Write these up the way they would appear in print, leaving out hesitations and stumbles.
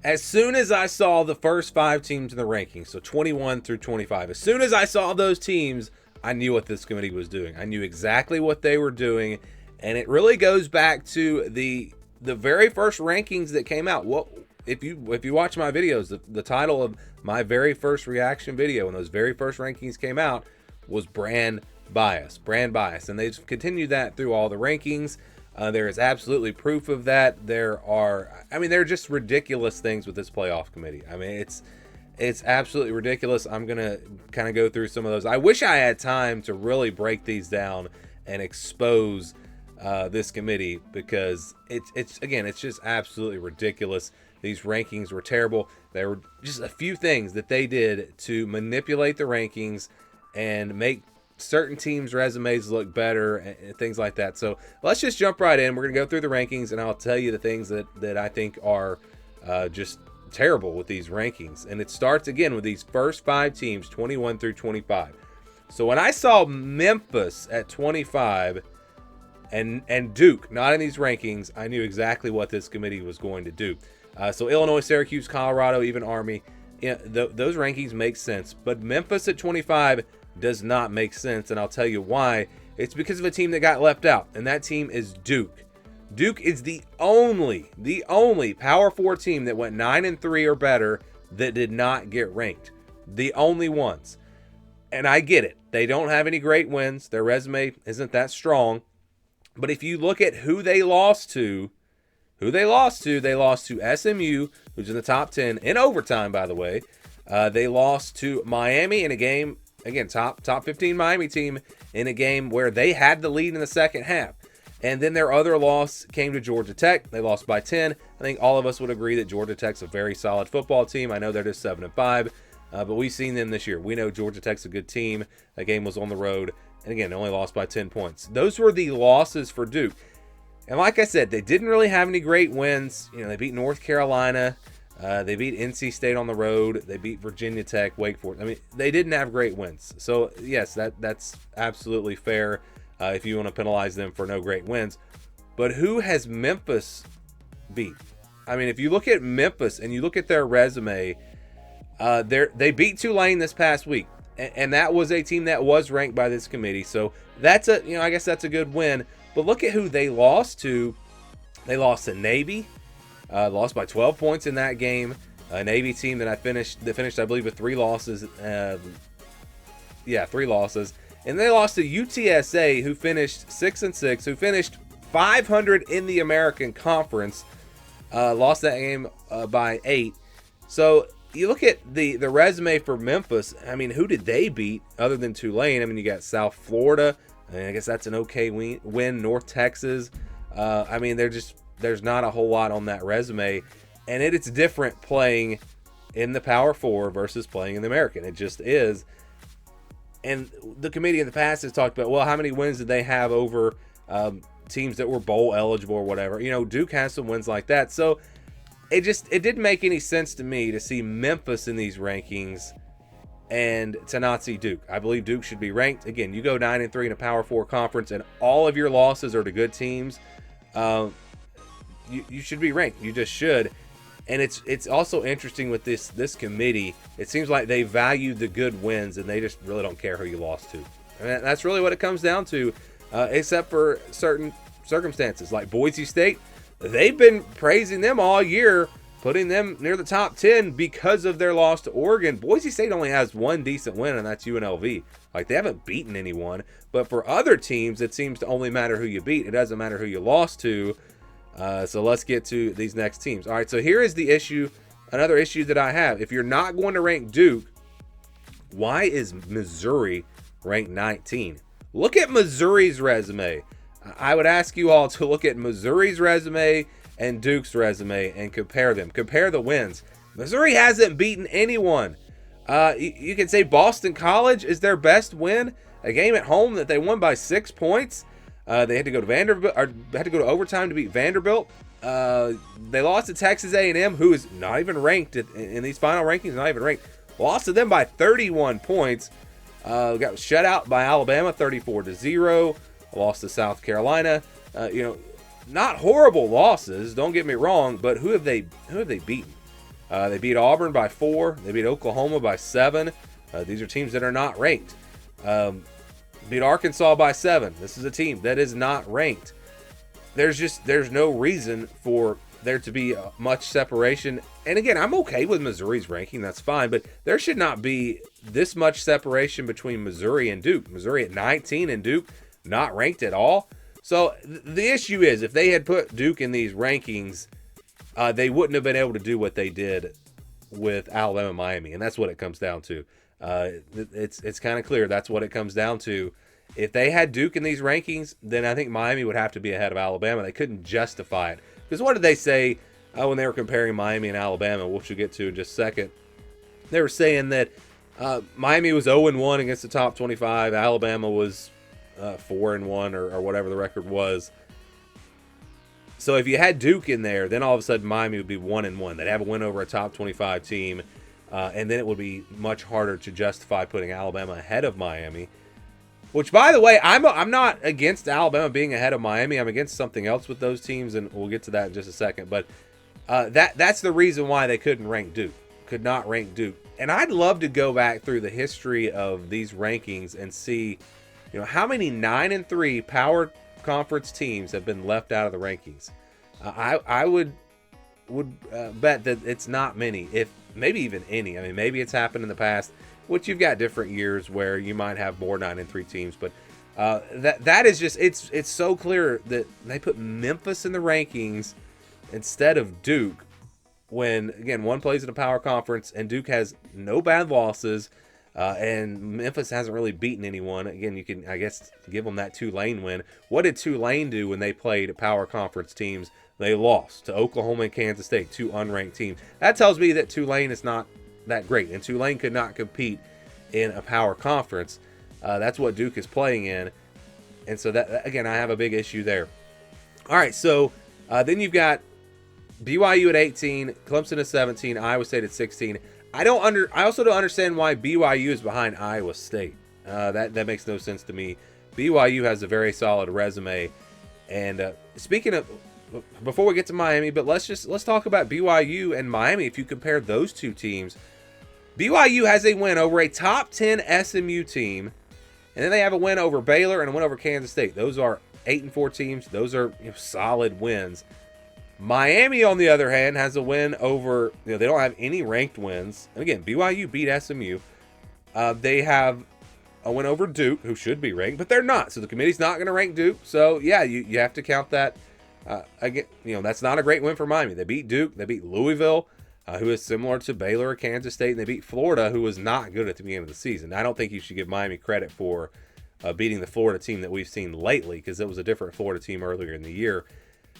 As soon as I saw the first 5 teams in the rankings, so 21 through 25, as soon as I saw those teams, I knew what this committee was doing. I knew exactly what they were doing, and it really goes back to the very first rankings that came out. What if you watch my videos, the title of my very first reaction video when those very first rankings came out was brand bias, and they've continued that through all the rankings. There is absolutely proof of that. There are just ridiculous things with this playoff committee. I mean, it's absolutely ridiculous. I'm going to kind of go through some of those. I wish I had time to really break these down and expose this committee, because it's just absolutely ridiculous. These rankings were terrible. There were just a few things that they did to manipulate the rankings and make certain teams' resumes look better and things like that. So let's just jump right in. We're going to go through the rankings, and I'll tell you the things that I think are just terrible with these rankings. And it starts again with these first 5 teams, 21 through 25. So when I saw Memphis at 25 and Duke not in these rankings, I knew exactly what this committee was going to do. So Illinois, Syracuse, Colorado, even Army, those rankings make sense. But Memphis at 25 does not make sense, and I'll tell you why. It's because of a team that got left out, and that team is Duke. Duke is the only Power 4 team that went 9-3 or better that did not get ranked. The only ones. And I get it. They don't have any great wins. Their resume isn't that strong. But if you look at who they lost to, they lost to SMU, who's in the top 10 in overtime, by the way. They lost to Miami in a game, again, top 15 Miami team, in a game where they had the lead in the second half. And then their other loss came to Georgia Tech. They lost by 10. I think all of us would agree that Georgia Tech's a very solid football team. I know they're just 7-5, but we've seen them this year. We know Georgia Tech's a good team. That game was on the road. And again, they only lost by 10 points. Those were the losses for Duke. And like I said, they didn't really have any great wins. They beat North Carolina. They beat NC State on the road. They beat Virginia Tech, Wake Forest. I mean, they didn't have great wins. So, yes, that's absolutely fair if you want to penalize them for no great wins. But who has Memphis beat? I mean, if you look at Memphis and you look at their resume, they beat Tulane this past week. And that was a team that was ranked by this committee. So that's I guess that's a good win. But look at who they lost to. They lost to Navy. Lost by 12 points in that game. A Navy team that finished, I believe, with 3 losses. 3 losses. And they lost to UTSA, who finished 6-6, who finished 500 in the American Conference. Lost that game by 8. So you look at the resume for Memphis. I mean, who did they beat other than Tulane? I mean, you got South Florida. I guess that's an okay win. North Texas. I mean, there's not a whole lot on that resume. And it's different playing in the Power 4 versus playing in the American. It just is. And the committee in the past has talked about, well, how many wins did they have over teams that were bowl eligible or whatever? Duke has some wins like that. So it didn't make any sense to me to see Memphis in these rankings and to not see Duke. I believe Duke should be ranked. Again, you go 9-3 in a Power 4 conference and all of your losses are to good teams. You should be ranked. You just should. And it's also interesting with this committee. It seems like they value the good wins and they just really don't care who you lost to. And that's really what it comes down to, except for certain circumstances. Like Boise State, they've been praising them all year, putting them near the top 10 because of their loss to Oregon. Boise State only has one decent win, and that's UNLV. Like, they haven't beaten anyone. But for other teams, it seems to only matter who you beat. It doesn't matter who you lost to. So let's get to these next teams. All right, so here is the issue, another issue that I have. If you're not going to rank Duke, why is Missouri ranked 19? Look at Missouri's resume. I would ask you all to look at Missouri's resume and Duke's resume and compare them. Compare the wins. Missouri hasn't beaten anyone. You can say Boston College is their best win, a game at home that they won by 6 points. They had to go to Vanderbilt, or had to go to overtime to beat Vanderbilt. They lost to Texas A&M, who is not even ranked in these final rankings. Not even ranked. Lost to them by 31 points. Got shut out by Alabama, 34-0. Lost to South Carolina. Not horrible losses. Don't get me wrong, but who have they beaten? They beat Auburn by 4. They beat Oklahoma by 7. These are teams that are not ranked. Beat Arkansas by 7. This is a team that is not ranked. There's no reason for there to be much separation. And again, I'm okay with Missouri's ranking. That's fine. But there should not be this much separation between Missouri and Duke. Missouri at 19 and Duke not ranked at all. So the issue is, if they had put Duke in these rankings, they wouldn't have been able to do what they did with Alabama and Miami. And that's what it comes down to. It's kind of clear that's what it comes down to. If they had Duke in these rankings, then I think Miami would have to be ahead of Alabama. They couldn't justify it. Because what did they say when they were comparing Miami and Alabama, which we'll get to in just a second? They were saying that Miami was 0-1 against the top 25. Alabama was 4-1 or whatever the record was. So if you had Duke in there, then all of a sudden Miami would be 1-1. They'd have a win over a top 25 team. And then it would be much harder to justify putting Alabama ahead of Miami. Which, by the way, I'm not against Alabama being ahead of Miami. I'm against something else with those teams, and we'll get to that in just a second. But that's the reason why they couldn't rank Duke, could not rank Duke. And I'd love to go back through the history of these rankings and see, how many 9-3 power conference teams have been left out of the rankings. I would bet that it's not many, if maybe even any. I mean, maybe it's happened in the past, which you've got different years where you might have more 9-3 teams, but that is just it's so clear that they put Memphis in the rankings instead of Duke, when again one plays in a power conference and Duke has no bad losses, and Memphis hasn't really beaten anyone. Again, you can, I guess, give them that Tulane win. What did Tulane do when they played power conference teams? They lost to Oklahoma and Kansas State, 2 unranked teams. That tells me that Tulane is not that great, and Tulane could not compete in a power conference. That's what Duke is playing in, and so that, again, I have a big issue there. All right, so then you've got BYU at 18, Clemson at 17, Iowa State at 16. I also don't understand why BYU is behind Iowa State. That makes no sense to me. BYU has a very solid resume, and speaking of, before we get to Miami, but let's talk about BYU and Miami. If you compare those two teams, BYU has a win over a top 10 SMU team, and then they have a win over Baylor and a win over Kansas State. Those are 8-4 teams. Those are solid wins. Miami, on the other hand, has a win over, they don't have any ranked wins. And again, BYU beat SMU. They have a win over Duke, who should be ranked, but they're not. So the committee's not going to rank Duke. So yeah, you have to count that. Again, that's not a great win for Miami. They beat Duke. They beat Louisville, who is similar to Baylor or Kansas State, and they beat Florida, who was not good at the beginning of the season. I don't think you should give Miami credit for beating the Florida team that we've seen lately, because it was a different Florida team earlier in the year.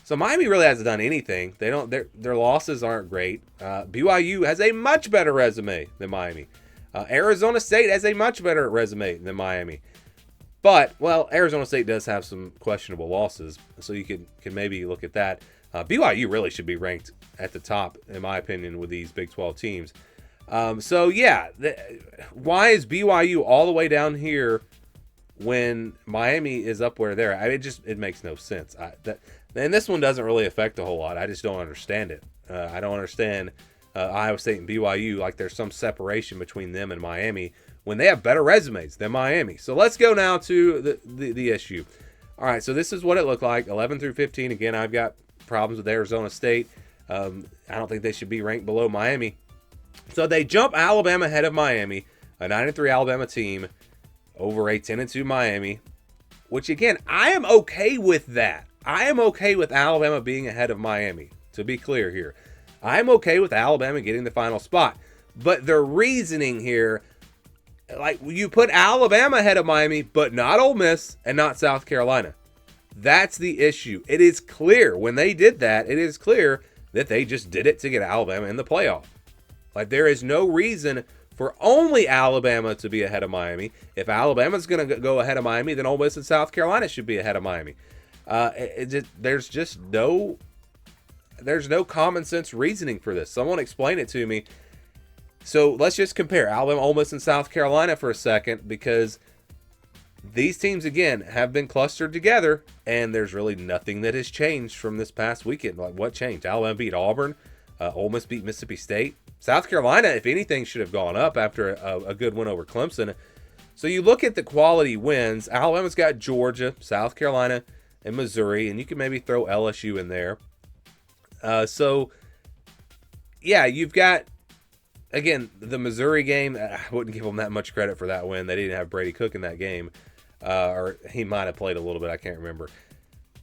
So Miami really hasn't done anything. Their losses aren't great. BYU has a much better resume than Miami. Arizona State has a much better resume than Miami. But, well, Arizona State does have some questionable losses, so you can maybe look at that. BYU really should be ranked at the top, in my opinion, with these Big 12 teams. So, yeah, why is BYU all the way down here when Miami is up where they're at? It makes no sense. And this one doesn't really affect a whole lot. I just don't understand it. I don't understand Iowa State and BYU, like there's some separation between them and Miami when they have better resumes than Miami. So let's go now to the issue. All right, so this is what it looked like, 11 through 15. Again, I've got problems with Arizona State. I don't think they should be ranked below Miami. So they jump Alabama ahead of Miami, a 9-3 Alabama team, over a 10-2 Miami, which, again, I am okay with that. I am okay with Alabama being ahead of Miami, to be clear here. I'm okay with Alabama getting the final spot. But the reasoning here, like, you put Alabama ahead of Miami, but not Ole Miss and not South Carolina. That's the issue. It is clear when they did that, it is clear that they just did it to get Alabama in the playoff. Like, there is no reason for only Alabama to be ahead of Miami. If Alabama's going to go ahead of Miami, then Ole Miss and South Carolina should be ahead of Miami. There's no common sense reasoning for this. Someone explain it to me. So let's just compare Alabama, Ole Miss, and South Carolina for a second, because these teams, again, have been clustered together, and there's really nothing that has changed from this past weekend. Like, what changed? Alabama beat Auburn. Ole Miss beat Mississippi State. South Carolina, if anything, should have gone up after a good win over Clemson. So you look at the quality wins. Alabama's got Georgia, South Carolina, and Missouri, and you can maybe throw LSU in there. So, yeah, you've got, again, the Missouri game. I wouldn't give them that much credit for that win. They didn't have Brady Cook in that game, or he might have played a little bit. I can't remember.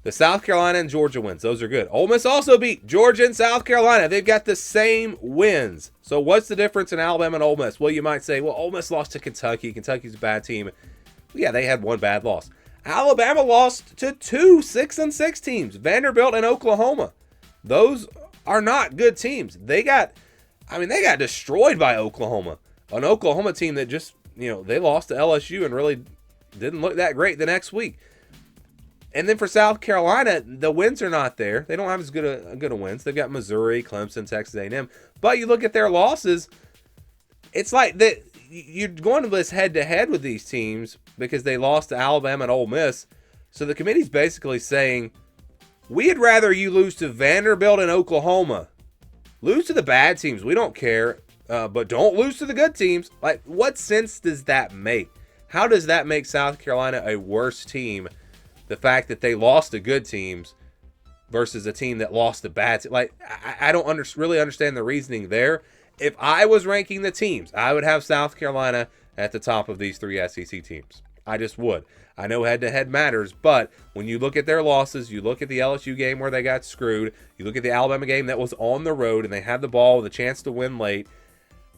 The South Carolina and Georgia wins. Those are good. Ole Miss also beat Georgia and South Carolina. They've got the same wins. So what's the difference in Alabama and Ole Miss? Well, you might say, well, Ole Miss lost to Kentucky. Kentucky's a bad team. Yeah, they had one bad loss. Alabama lost to 2 6-6 teams, Vanderbilt and Oklahoma. Those are not good teams. They got destroyed by Oklahoma. An Oklahoma team that just, they lost to LSU and really didn't look that great the next week. And then for South Carolina, the wins are not there. They don't have as good a wins. They've got Missouri, Clemson, Texas A&M. But you look at their losses, it's like that you're going to this head-to-head with these teams because they lost to Alabama and Ole Miss. So the committee's basically saying, we'd rather you lose to Vanderbilt and Oklahoma. Lose to the bad teams. We don't care. But don't lose to the good teams. Like, what sense does that make? How does that make South Carolina a worse team? The fact that they lost to good teams versus a team that lost to bad teams. Like, I don't really understand the reasoning there. If I was ranking the teams, I would have South Carolina at the top of these 3 SEC teams. I just would. I know head-to-head matters, but when you look at their losses, you look at the LSU game where they got screwed, you look at the Alabama game that was on the road and they had the ball with a chance to win late.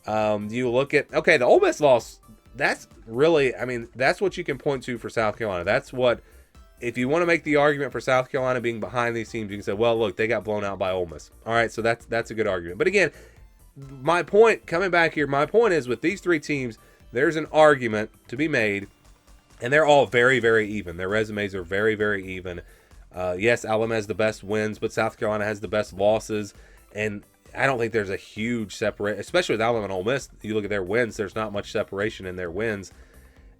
You look at, the Ole Miss loss, that's really, that's what you can point to for South Carolina. That's what, if you want to make the argument for South Carolina being behind these teams, you can say, well, look, they got blown out by Ole Miss. All right, so that's a good argument. But again, my point is with these 3 teams, there's an argument to be made, and they're all very, very even. Their resumes are very, very even. Yes, Alabama has the best wins, but South Carolina has the best losses, and I don't think there's a huge separation, especially with Alabama and Ole Miss. You look at their wins, there's not much separation in their wins.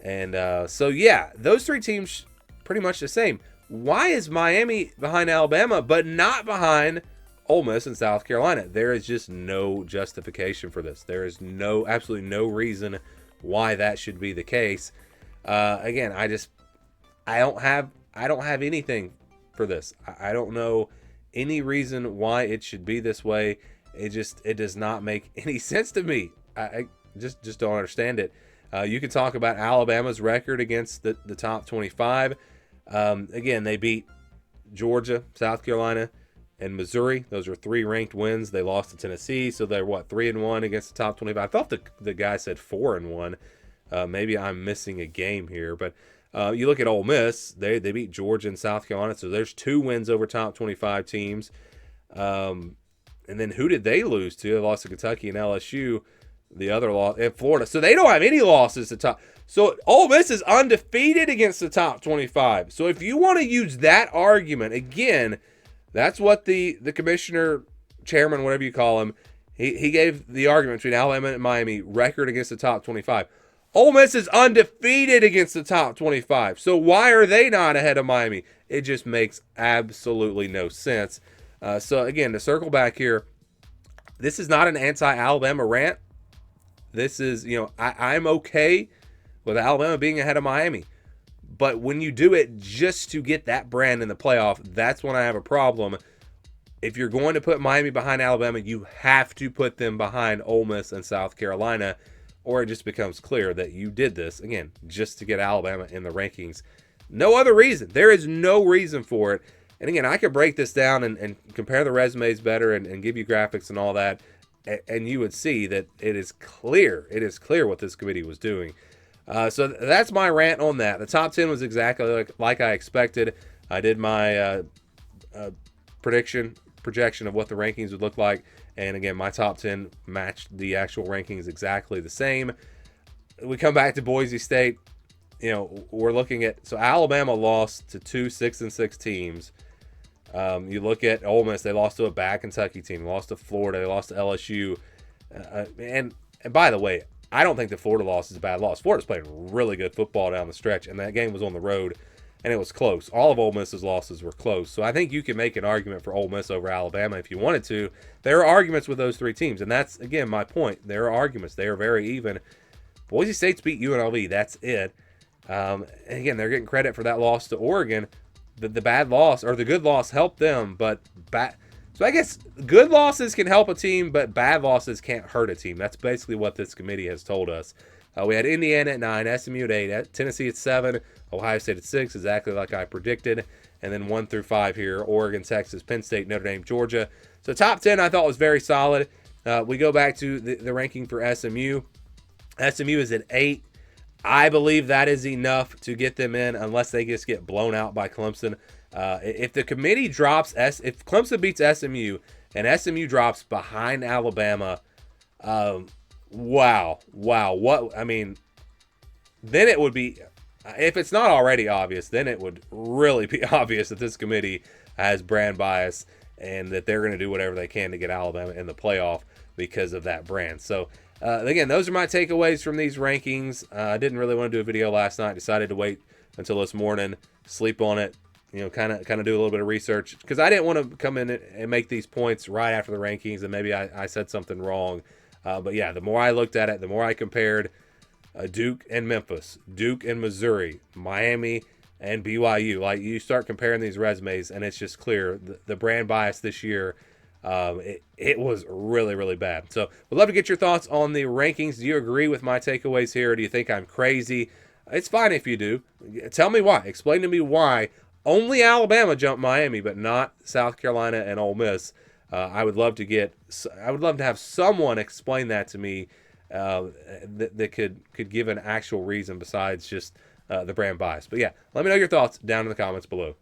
And so, yeah, those 3 teams pretty much the same. Why is Miami behind Alabama but not behind Ole Miss and South Carolina? There is just no justification for this. There is absolutely no reason why that should be the case. Again, I don't have anything for this. I don't know any reason why it should be this way. It does not make any sense to me. I just don't understand it. You can talk about Alabama's record against the top 25. Again, they beat Georgia, South Carolina, and Missouri. Those are 3 ranked wins. They lost to Tennessee, so they're 3-1 against the top 25. I thought the guy said 4-1. Maybe I'm missing a game here, but you look at Ole Miss. They beat Georgia and South Carolina, so there's 2 wins over top 25 teams. And then who did they lose to? They lost to Kentucky and LSU. The other loss in Florida. So they don't have any losses to top. So Ole Miss is undefeated against the top 25. So if you want to use that argument, again, that's what the commissioner, chairman, whatever you call him, he gave the argument between Alabama and Miami, record against the top 25. Ole Miss is undefeated against the top 25. So why are they not ahead of Miami? It just makes absolutely no sense. So again, to circle back here, this is not an anti-Alabama rant. This is, I'm okay with Alabama being ahead of Miami. But when you do it just to get that brand in the playoff, that's when I have a problem. If you're going to put Miami behind Alabama, you have to put them behind Ole Miss and South Carolina, or it just becomes clear that you did this, again, just to get Alabama in the rankings. No other reason. There is no reason for it. And again, I could break this down and compare the resumes better and give you graphics and all that. And you would see that it is clear. It is clear what this committee was doing. So that's my rant on that. The top 10 was exactly like I expected. I did my projection of what the rankings would look like. And again, my top 10 matched the actual rankings exactly the same. We come back to Boise State. We're looking at, so Alabama lost to 2 6-6 teams. You look at Ole Miss, they lost to a bad Kentucky team, lost to Florida, they lost to LSU. And by the way, I don't think the Florida loss is a bad loss. Florida's playing really good football down the stretch, and that game was on the road. and it was close. All of Ole Miss's losses were close. So I think you can make an argument for Ole Miss over Alabama if you wanted to. There are arguments with those three teams, and that's, again, my point. There are arguments. They are very even. Boise State's beat UNLV. That's it. And again, they're getting credit for that loss to Oregon. The bad loss, or the good loss, helped them, but so I guess good losses can help a team, but bad losses can't hurt a team. That's basically what this committee has told us. We had Indiana at 9, SMU at 8, Tennessee at 7, Ohio State at 6, exactly like I predicted. And then 1 through 5 here, Oregon, Texas, Penn State, Notre Dame, Georgia. So top 10 I thought was very solid. We go back to the ranking for SMU. SMU is at 8. I believe that is enough to get them in unless they just get blown out by Clemson. If the committee drops, if Clemson beats SMU and SMU drops behind Alabama, wow. What, I mean, then it would be, if it's not already obvious, then it would really be obvious that this committee has brand bias and that they're going to do whatever they can to get Alabama in the playoff because of that brand. So, again, those are my takeaways from these rankings. I didn't really want to do a video last night. Decided to wait until this morning, sleep on it, kind of do a little bit of research because I didn't want to come in and make these points right after the rankings and maybe I said something wrong. But yeah, the more I looked at it, the more I compared Duke and Memphis, Duke and Missouri, Miami and BYU. Like, you start comparing these resumes and it's just clear the brand bias this year. It was really, really bad. So we'd love to get your thoughts on the rankings. Do you agree with my takeaways here? Or do you think I'm crazy? It's fine if you do. Tell me why. Explain to me why only Alabama jumped Miami, but not South Carolina and Ole Miss. I would love to have someone explain that to me that could give an actual reason besides just the brand bias. But yeah, let me know your thoughts down in the comments below.